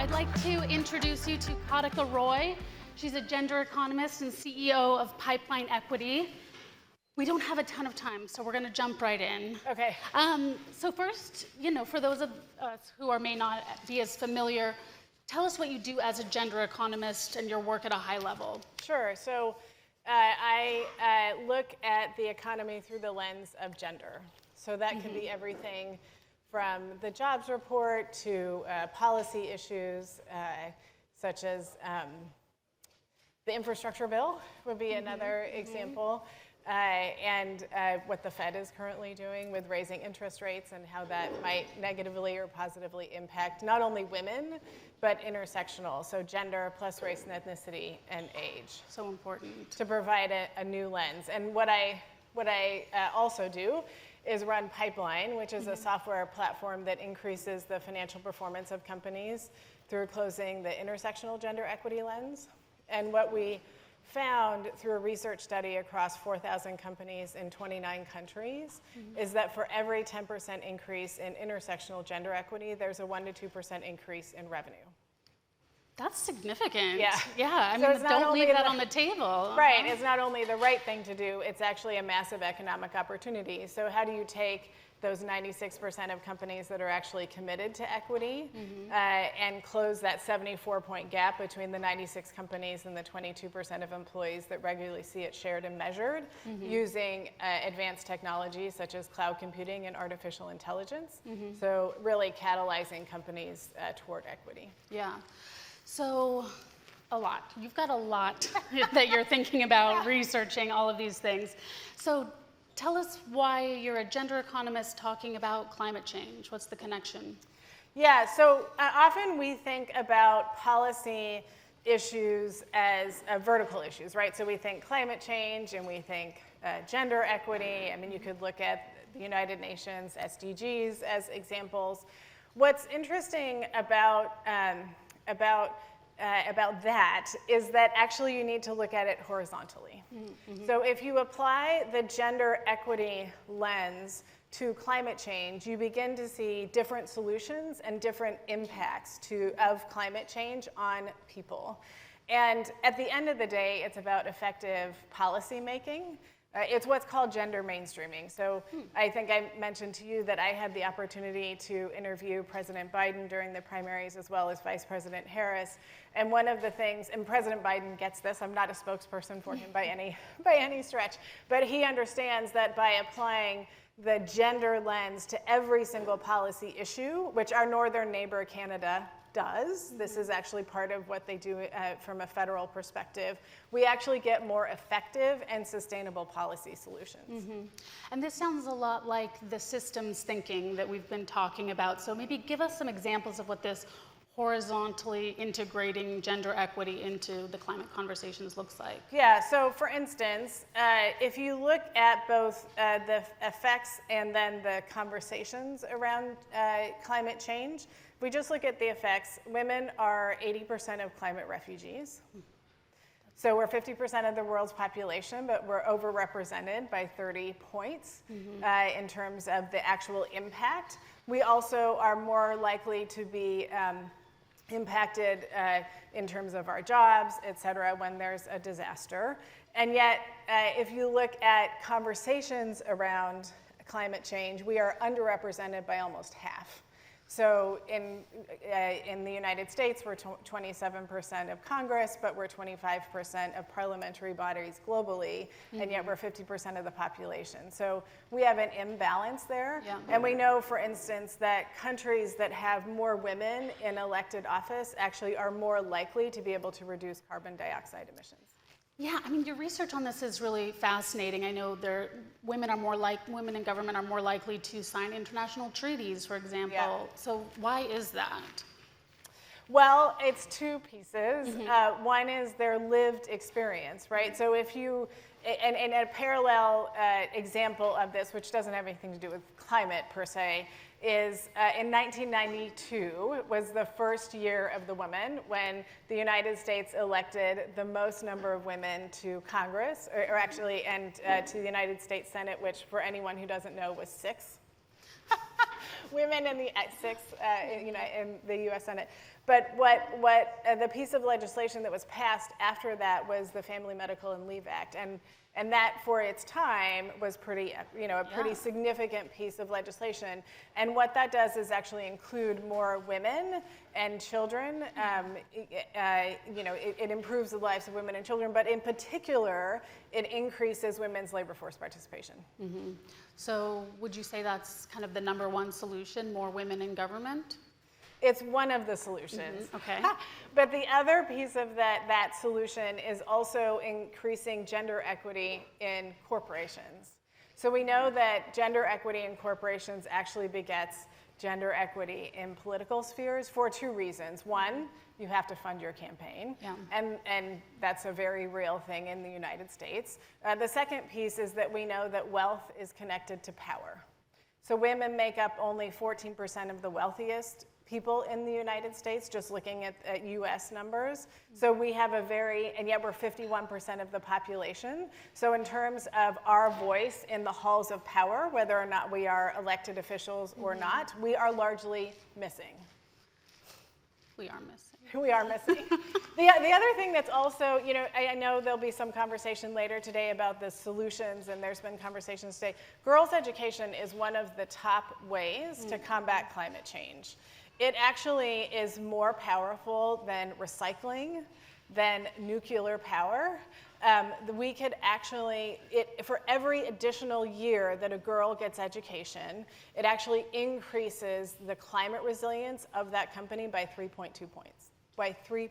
I'd like to introduce you to Katica Roy. She's a gender economist and CEO of Pipeline Equity. We don't have a ton of time, so we're going to jump right in. Okay. So first, for those of us who may not be as familiar, tell us what you do as a gender economist and your work at a high level. Sure. So I look at the economy through the lens of gender. So that could be everything from the jobs report to policy issues, such as the infrastructure bill would be another example, and what the Fed is currently doing with raising interest rates and how that might negatively or positively impact not only women, but intersectional, so gender plus race and ethnicity and age. So important. To provide a new lens. And what I also do is run Pipeline, which is a software platform that increases the financial performance of companies through closing the intersectional gender equity lens. And what we found through a research study across 4,000 companies in 29 countries is that for every 10% increase in intersectional gender equity, there's a 1 to 2% increase in revenue. That's significant. Yeah. Yeah, I So mean, it's not don't only leave that on the table. Right, it's not only the right thing to do, it's actually a massive economic opportunity. So how do you take those 96% of companies that are actually committed to equity and close that 74-point gap between the 96 companies and the 22% of employees that regularly see it shared and measured using advanced technologies such as cloud computing and artificial intelligence. So really catalyzing companies toward equity. Yeah. So, a lot. You've got a lot that you're thinking about, researching all of these things. So, tell us why you're a gender economist talking about climate change. What's the connection? Yeah, so often we think about policy issues as vertical issues, right? So we think climate change and we think gender equity. I mean, you could look at the United Nations SDGs as examples. What's interesting about that is that actually you need to look at it horizontally. So if you apply the gender equity lens to climate change, you begin to see different solutions and different impacts of climate change on people. And at the end of the day, it's about effective policy making. It's what's called gender mainstreaming. So I think I mentioned to you that I had the opportunity to interview President Biden during the primaries as well as Vice President Harris. And one of the things, and President Biden gets this, I'm not a spokesperson for him by any stretch, but he understands that by applying the gender lens to every single policy issue, which our northern neighbor Canada does. This is actually part of what they do from a federal perspective. We actually get more effective and sustainable policy solutions. And this sounds a lot like the systems thinking that we've been talking about. So maybe give us some examples of what this horizontally integrating gender equity into the climate conversations looks like. Yeah, so for instance, if you look at both the effects and then the conversations around climate change, if we just look at the effects, women are 80% of climate refugees. So we're 50% of the world's population, but we're overrepresented by 30 points in terms of the actual impact. We also are more likely to be impacted in terms of our jobs, et cetera, when there's a disaster. And yet, if you look at conversations around climate change, we are underrepresented by almost half. So in the United States, we're 27% of Congress, but we're 25% of parliamentary bodies globally, and yet we're 50% of the population. So we have an imbalance there. Yeah. And we know, for instance, that countries that have more women in elected office actually are more likely to be able to reduce carbon dioxide emissions. Yeah, I mean, your research on this is really fascinating. I know women in government are more likely to sign international treaties, for example. Yeah. So why is that? Well, it's two pieces. One is their lived experience, right? So if you, and a parallel example of this, which doesn't have anything to do with climate per se, is in 1992 was the first year of the woman when the United States elected the most number of women to Congress, or actually, and to the United States Senate, which for anyone who doesn't know was 6 women in the 6, in the U.S. Senate. But the piece of legislation that was passed after that was the Family Medical and Leave Act, and that for its time was pretty, a pretty significant piece of legislation. And what that does is actually include more women and children. It improves the lives of women and children, but in particular, it increases women's labor force participation. Mm-hmm. So would you say that's kind of the number one solution, more women in government? It's one of the solutions. Mm-hmm. Okay. But the other piece of that solution is also increasing gender equity in corporations. So we know that gender equity in corporations actually begets gender equity in political spheres for two reasons. One, you have to fund your campaign, and that's a very real thing in the United States. The second piece is that we know that wealth is connected to power. So women make up only 14% of the wealthiest people in the United States, just looking at US numbers. So we have and yet we're 51% of the population. So in terms of our voice in the halls of power, whether or not we are elected officials or not, we are largely missing. We are missing. We are missing. The other thing that's also, I know there'll be some conversation later today about the solutions, and there's been conversations today. Girls' education is one of the top ways to combat climate change. It actually is more powerful than recycling, than nuclear power. We could actually, for every additional year that a girl gets education, it actually increases the climate resilience of that company by 3.2 points. By 3.2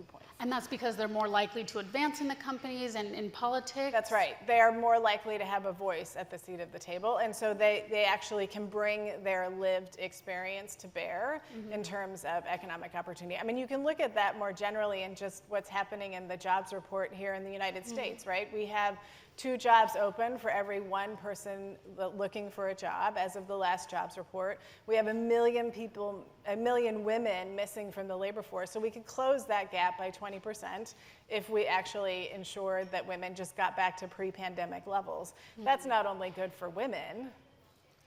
points. And that's because they're more likely to advance in the companies and in politics? That's right. They are more likely to have a voice at the seat of the table, and so they actually can bring their lived experience to bear in terms of economic opportunity. I mean, you can look at that more generally in just what's happening in the jobs report here in the United States, right? We have 2 jobs open for every 1 person looking for a job as of the last jobs report. We have 1 million women missing from the labor force. So we could close that gap by 20% if we actually ensured that women just got back to pre-pandemic levels. That's not only good for women,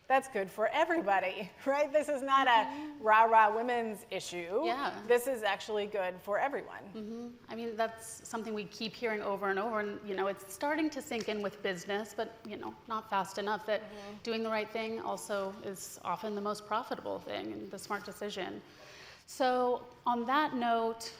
that's good for everybody, right? This is not a rah-rah women's issue. Yeah. This is actually good for everyone. I mean, that's something we keep hearing over and over, and it's starting to sink in with business, but not fast enough that doing the right thing also is often the most profitable thing and the smart decision. So on that note,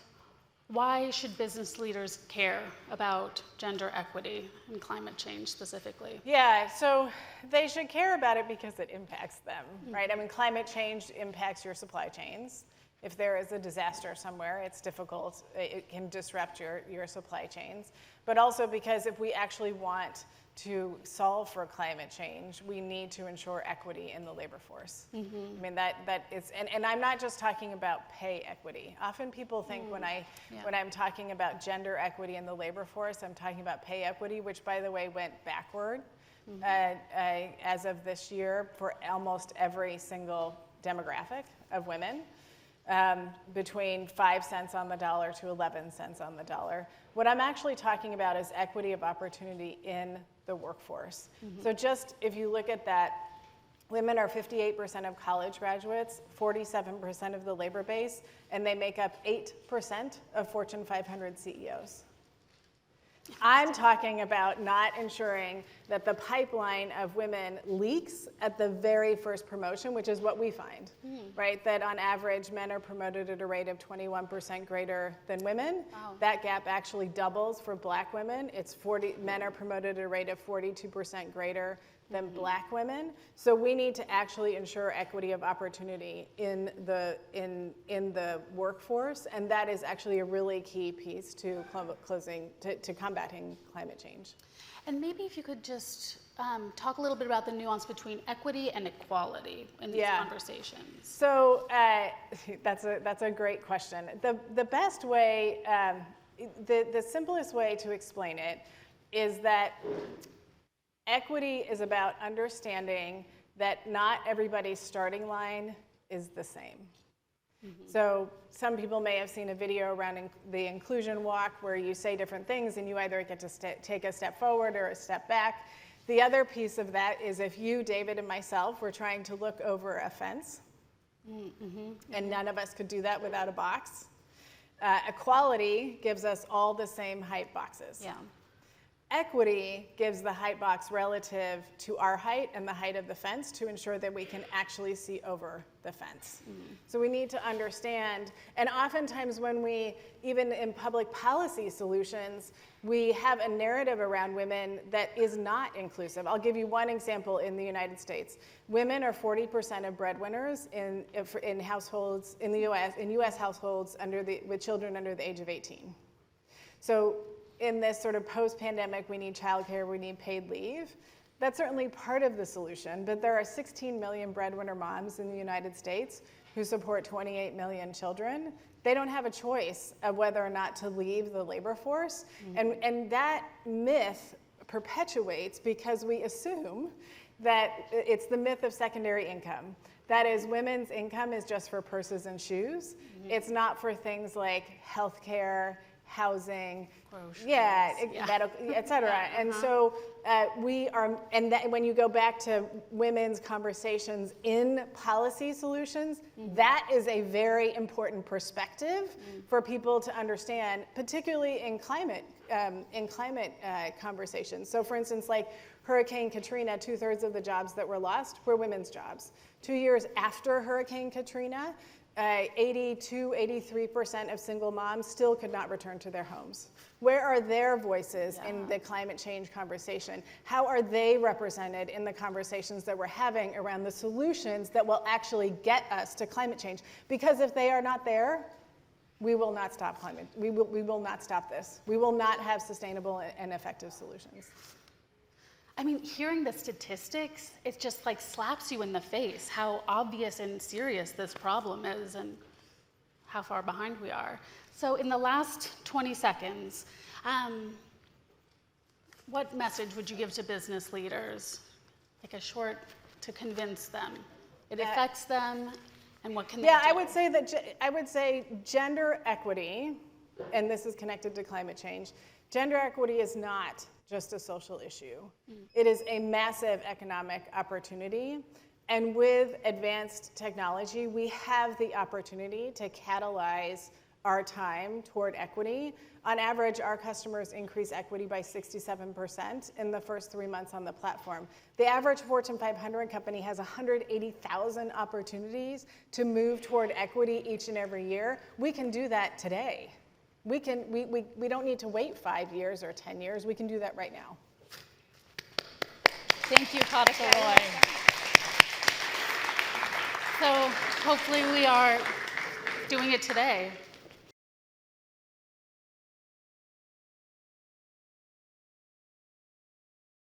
why should business leaders care about gender equity and climate change specifically? Yeah, so they should care about it because it impacts them, right? I mean, climate change impacts your supply chains. If there is a disaster somewhere, it's difficult. It can disrupt your supply chains. But also because if we actually want to solve for climate change, we need to ensure equity in the labor force. I mean, that is, and I'm not just talking about pay equity. Often people think when I'm talking about gender equity in the labor force, I'm talking about pay equity, which by the way went backward as of this year for almost every single demographic of women. Between 5 cents on the dollar to 11 cents on the dollar. What I'm actually talking about is equity of opportunity in the workforce. So just if you look at that, women are 58% of college graduates, 47% of the labor base, and they make up 8% of Fortune 500 CEOs. I'm talking about not ensuring that the pipeline of women leaks at the very first promotion, which is what we find, right? That on average, men are promoted at a rate of 21% greater than women. Wow. That gap actually doubles for black women. Men are promoted at a rate of 42% greater than black women. So we need to actually ensure equity of opportunity in the workforce, and that is actually a really key piece to combating climate change. And maybe if you could just talk a little bit about the nuance between equity and equality in these conversations. So that's a great question. The best way, the simplest way to explain it is that equity is about understanding that not everybody's starting line is the same. So some people may have seen a video around the inclusion walk where you say different things and you either get to take a step forward or a step back. The other piece of that is if you, David, and myself were trying to look over a fence, And none of us could do that without a box. Equality gives us all the same height boxes. Yeah. Equity gives the height box relative to our height and the height of the fence to ensure that we can actually see over the fence. So we need to understand, and oftentimes when we, even in public policy solutions, we have a narrative around women that is not inclusive. I'll give you one example in the United States. Women are 40% of breadwinners in households in the U.S. in U.S. households with children under the age of 18. So in this sort of post-pandemic, we need childcare, we need paid leave. That's certainly part of the solution, but there are 16 million breadwinner moms in the United States who support 28 million children. They don't have a choice of whether or not to leave the labor force. And that myth perpetuates because we assume that it's the myth of secondary income. That is, women's income is just for purses and shoes. It's not for things like healthcare, housing, groceries, medical, et cetera. And so when you go back to women's conversations in policy solutions, that is a very important perspective for people to understand, particularly in climate conversations. So for instance, like Hurricane Katrina, 2/3 of the jobs that were lost were women's jobs. 2 years after Hurricane Katrina, 83% of single moms still could not return to their homes. Where are their voices in the climate change conversation? How are they represented in the conversations that we're having around the solutions that will actually get us to climate change? Because if they are not there, we will not stop climate. We will not stop this. We will not have sustainable and effective solutions. I mean, hearing the statistics, it just like slaps you in the face how obvious and serious this problem is and how far behind we are. So in the last 20 seconds, what message would you give to business leaders? Like a short to convince them. It affects them, and what can they do? I would say gender equity, and this is connected to climate change, gender equity is not just a social issue. It is a massive economic opportunity. And with advanced technology, we have the opportunity to catalyze our time toward equity. On average, our customers increase equity by 67% in the first 3 months on the platform. The average Fortune 500 company has 180,000 opportunities to move toward equity each and every year. We can do that today. We don't need to wait 5 years or 10 years. We can do that right now. Thank you, Katica Roy. So hopefully we are doing it today.